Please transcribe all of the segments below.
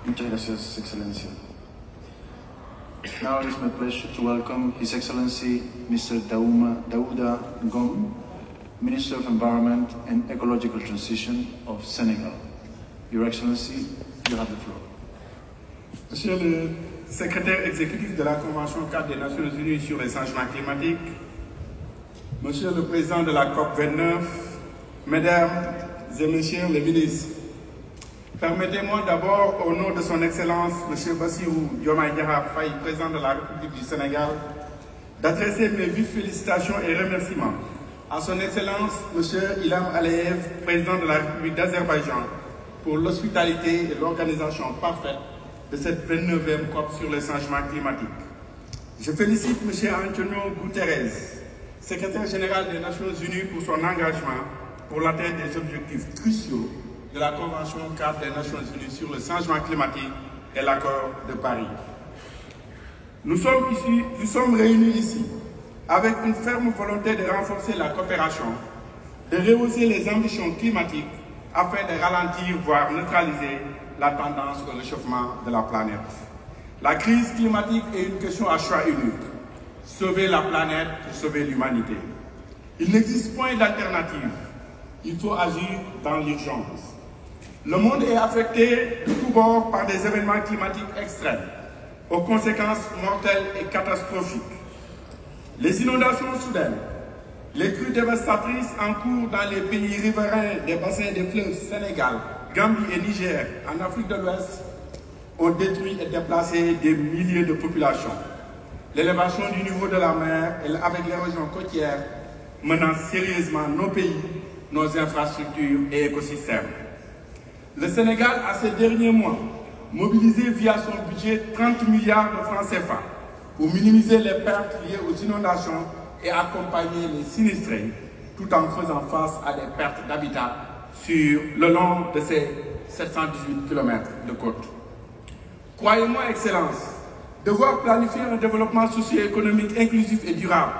Muchas gracias, Excellencia. Now it is my pleasure to welcome His Excellency Mr. Daouda Ngom, Minister of Environment and Ecological Transition of Senegal. Your Excellency, you have the floor. Monsieur le secrétaire exécutif de la Convention cadre des Nations Unies sur les changements climatiques, Monsieur le président de la COP29, Mesdames et Messieurs les ministres, permettez-moi d'abord, au nom de son Excellence, M. Bassirou Diomaye Diakhar Faye, président de la République du Sénégal, d'adresser mes vives félicitations et remerciements à son Excellence, M. Ilham Aliyev, président de la République d'Azerbaïdjan, pour l'hospitalité et l'organisation parfaite de cette 29e COP sur les changements climatiques. Je félicite M. Antonio Guterres, secrétaire général des Nations Unies, pour son engagement pour l'atteinte des objectifs cruciaux de la Convention cadre des Nations Unies sur le changement climatique et l'accord de Paris. Nous sommes réunis ici avec une ferme volonté de renforcer la coopération, de rehausser les ambitions climatiques afin de ralentir, voire neutraliser la tendance au réchauffement de la planète. La crise climatique est une question à choix unique. Sauver la planète pour sauver l'humanité. Il n'existe point d'alternative. Il faut agir dans l'urgence. Le monde est affecté de tous bords par des événements climatiques extrêmes, aux conséquences mortelles et catastrophiques. Les inondations soudaines, les crues dévastatrices en cours dans les pays riverains des bassins des fleuves Sénégal, Gambie et Niger, en Afrique de l'Ouest, ont détruit et déplacé des milliers de populations. L'élévation du niveau de la mer avec l'érosion côtière menace sérieusement nos pays, nos infrastructures et écosystèmes. Le Sénégal a ces derniers mois mobilisé via son budget 30 milliards de francs CFA pour minimiser les pertes liées aux inondations et accompagner les sinistrés tout en faisant face à des pertes d'habitat sur le long de ces 718 km de côte. Croyez-moi, Excellence, devoir planifier un développement socio-économique inclusif et durable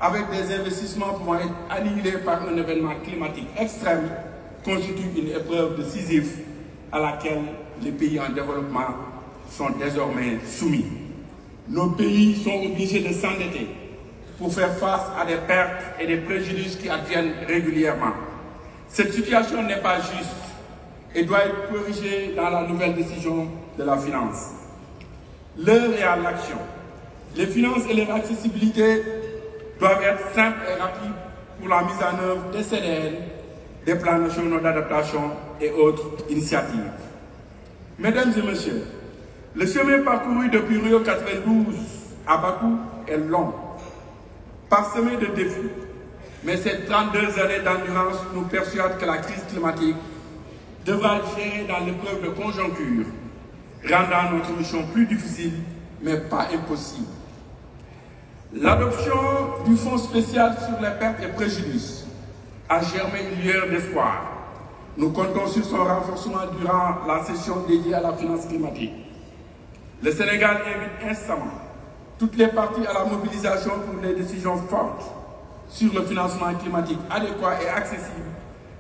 avec des investissements pouvant être annihilés par un événement climatique extrême constitue une épreuve décisive à laquelle les pays en développement sont désormais soumis. Nos pays sont obligés de s'endetter pour faire face à des pertes et des préjudices qui adviennent régulièrement. Cette situation n'est pas juste et doit être corrigée dans la nouvelle décision de la finance. L'heure est à l'action. Les finances et leur accessibilité doivent être simples et rapides pour la mise en œuvre des CDN, des plans nationaux d'adaptation et autres initiatives. Mesdames et messieurs, le chemin parcouru depuis Rio 92 à Bakou est long, parsemé de défis. Mais ces 32 années d'endurance nous persuadent que la crise climatique devra être gérée dans l'épreuve de conjoncture, rendant notre mission plus difficile, mais pas impossible. L'adoption du Fonds spécial sur les pertes et préjudices a germé une lueur d'espoir. Nous comptons sur son renforcement durant la session dédiée à la finance climatique. Le Sénégal invite instamment toutes les parties à la mobilisation pour des décisions fortes sur le financement climatique adéquat et accessible,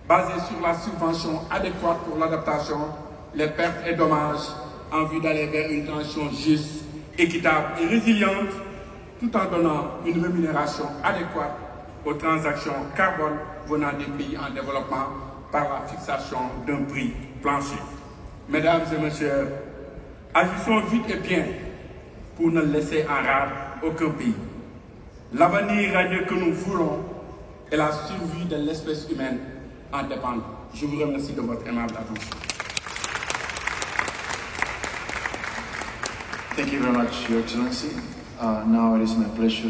basé sur la subvention adéquate pour l'adaptation, les pertes et dommages, en vue d'aller vers une transition juste, équitable et résiliente, tout en donnant une rémunération adéquate aux transactions carbone venant des pays en développement par la fixation d'un prix plancher. Mesdames et messieurs, agissons vite et bien pour ne laisser en rade aucun pays. L'avenir radieux que nous voulons et la survie de l'espèce humaine en dépendent. Je vous remercie de votre aimable attention. Thank you very much, Your Excellency. Now it is my pleasure